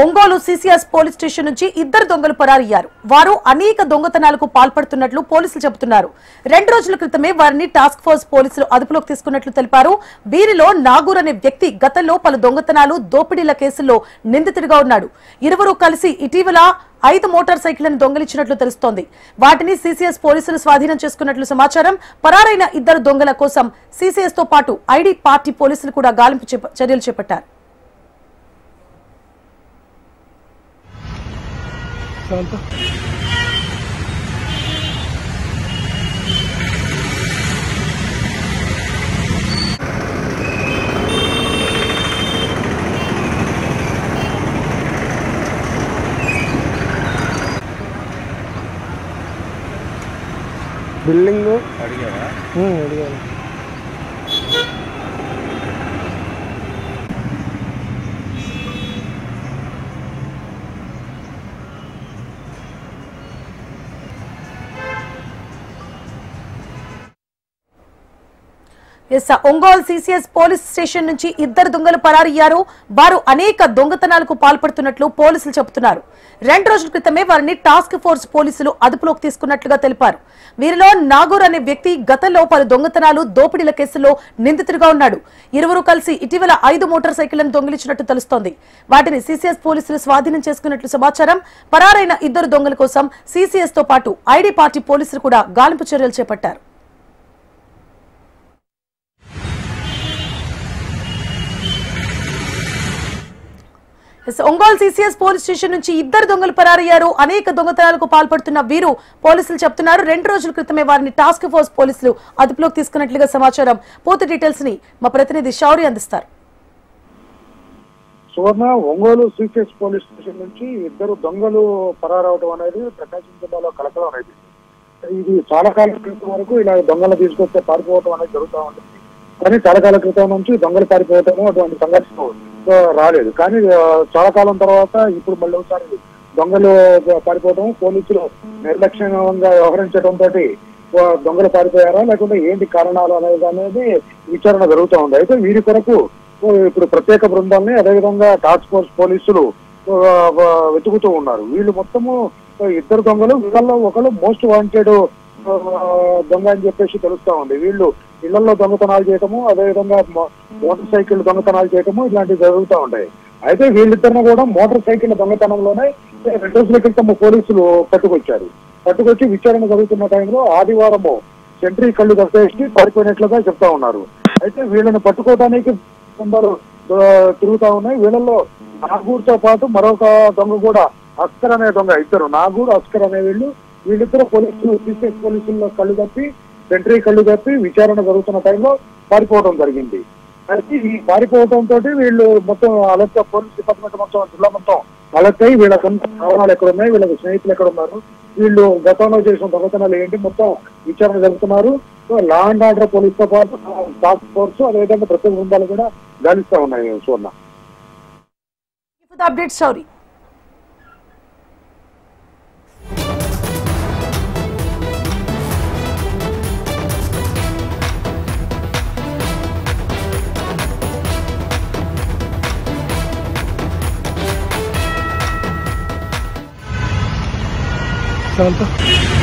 Ongole CCS police station నుంచి ఇద్దరు దొంగలు పరారయ్యారు. వారు అనేక దొంగతనాలకు పాల్పడుతున్నట్లు పోలీసులు చెబుతున్నారు. 2 రోజుల క్రితమే వారిని టాస్క్ ఫోర్స్ పోలీసులు అదుపులోకి తీసుకున్నట్లు తెలిపారు. వీరిలో నాగూర్ అనే వ్యక్తి గతంలో పలు దొంగతనాలు, దోపిడీల కేసుల్లో నిందితుడిగా ఉన్నాడు. ఇరువురు కలిసి ఇటీవల 5 మోటార్ సైకిళ్లను దొంగిలించినట్లు తెలుస్తోంది. వాటిని సిసిఎస్ పోలీసులు స్వాధీనం చేసుకున్నట్లు సమాచారం. పరారైన ఇద్దరు దొంగల కోసం సిసిఎస్ తో పాటు ఐడి పార్టీ పోలీసులు కూడా గాలింపు చర్యలు చేపట్టారు. బిల్డింగ్ అడిగావా? అడిగాను. ఒంగోలు సిసిఎస్ పోలీస్ స్టేషన్ నుంచి ఇద్దరు దొంగలు పరారయ్యారు. వారు అనేక దొంగతనాలకు పాల్పడుతున్నట్లు పోలీసులు చెబుతున్నారు. 2 రోజుల క్రితమే వారిని టాస్క్ ఫోర్స్ పోలీసులు అదుపులోకి తీసుకున్నట్లుగా తెలిపారు. వీరిలో నాగూర్ అనే వ్యక్తి గతంలో పలు దొంగతనాలు, దోపిడీల కేసుల్లో నిందితుడిగా ఉన్నాడు. ఇరువురు కలిసి ఇటీవల 5 మోటార్ సైకిళ్లను దొంగిలించినట్టు తెలుస్తోంది. వాటిని సిసిఎస్ పోలీసులు స్వాధీనం చేసుకున్నట్లు సమాచారం. పరారైన ఇద్దరు దొంగల కోసం సిసిఎస్ తో పాటు ఐడి పార్టీ పోలీసులు కూడా గాలింపు చర్యలు చేపట్టారు. ఒంగోలు సిసిఎస్ పోలీస్ స్టేషన్ నుంచి ఇద్దరు దొంగలు పరారయ్యారు. అనేక దొంగతనాలకు పాల్పడుతున్న వీరు పోలీసులు చెప్తున్నారు. 2 రోజుల క్రితమే వారిని టాస్క్ ఫోర్స్ పోలీసులు అదుపులోకి తీసుకున్నట్లుగా సమాచారం. పూర్తి డీటెయిల్స్ ని మా ప్రతినిధి శౌర్య అందిస్తారు. సువర్ణ, ఒంగోలు సిసిఎస్ పోలీస్ స్టేషన్ నుంచి ఇద్దరు దొంగలు పరారవడం అనేది ప్రకాశం జిల్లాలో కలకలం అనేది. ఇది చాలా కాలం క్రితం వరకు ఇలా దొంగలు తీసుకొస్తే పారిపోవడం అనేది జరుగుతూ ఉంటుంది. కానీ చాలా కాలం క్రితం నుంచి దొంగలు పారిపోవటము అటువంటి సంఘటన రాలేదు. కానీ చాలా కాలం తర్వాత ఇప్పుడు మళ్ళీ ఒకసారి దొంగలు పారిపోవడం, పోలీసులు నిర్లక్ష్యంగా వ్యవహరించడంతో దొంగలు పారిపోయారా లేకుంటే ఏంటి కారణాలు అనేది విచారణ జరుగుతూ ఉంది. అయితే వీరి కొరకు ఇప్పుడు ప్రత్యేక బృందాలని అదేవిధంగా టాస్క్ ఫోర్స్ పోలీసులు వెతుకుతూ ఉన్నారు. వీళ్ళు మొత్తము ఇద్దరు దొంగలు, వీళ్ళల్లో ఒకరు మోస్ట్ వాంటెడ్ దొంగ అని చెప్పేసి తెలుస్తా ఉంది. వీళ్ళు ఇళ్లలో దొంగతనాలు చేయటము, అదేవిధంగా మోటార్ సైకిల్ దొంగతనాలు చేయటము ఇలాంటివి జరుగుతూ ఉంటాయి. అయితే వీళ్ళిద్దరిని కూడా మోటార్ సైకిల్ దొంగతనంలోనే 2 రోజుల క్రితం పోలీసులు పట్టుకొచ్చి విచారణ జరుగుతున్న టైంలో ఆదివారము సెంట్రీ కళ్ళు తప్పేసి పారిపోయినట్లుగా చెప్తా ఉన్నారు. అయితే వీళ్ళని పట్టుకోవడానికి కొందరు తిరుగుతా ఉన్నాయి. వీళ్ళల్లో నాగూర్తో పాటు మరొక దొంగ కూడా, అస్కర్ అనే దొంగ, ఇద్దరు నాగూర్, అస్కర్ అనే వీళ్ళిద్దరు పోలీసులు సిసిఎస్ పోలీసుల్లో సెంట్రీ కళ్ళు తప్పి విచారణ జరుగుతున్న టైంలో పారిపోవడం జరిగింది. అయితే ఈ పారిపోవడంతో వీళ్ళు మొత్తం అలర్ట్, పోలీస్ డిపార్ట్మెంట్ మొత్తం జిల్లా మొత్తం అలర్ట్ అయ్యి వీళ్ళ కారణాలు ఎక్కడ ఉన్నాయి, వీళ్ళకి స్నేహితులు ఎక్కడ ఉన్నారు, వీళ్ళు గతంలో చేసిన దొంగతనాలు ఏంటి మొత్తం విచారణ జరుగుతున్నారు. లా అండ్ ఆర్డర్ పోలీస్ తో పాటు టాస్క్ ఫోర్స్ అదేవిధంగా ప్రత్యేక బృందాలు కూడా గాలిస్తా ఉన్నాయి. సువర్ణ, అప్డేట్స్ సారీ. Santa.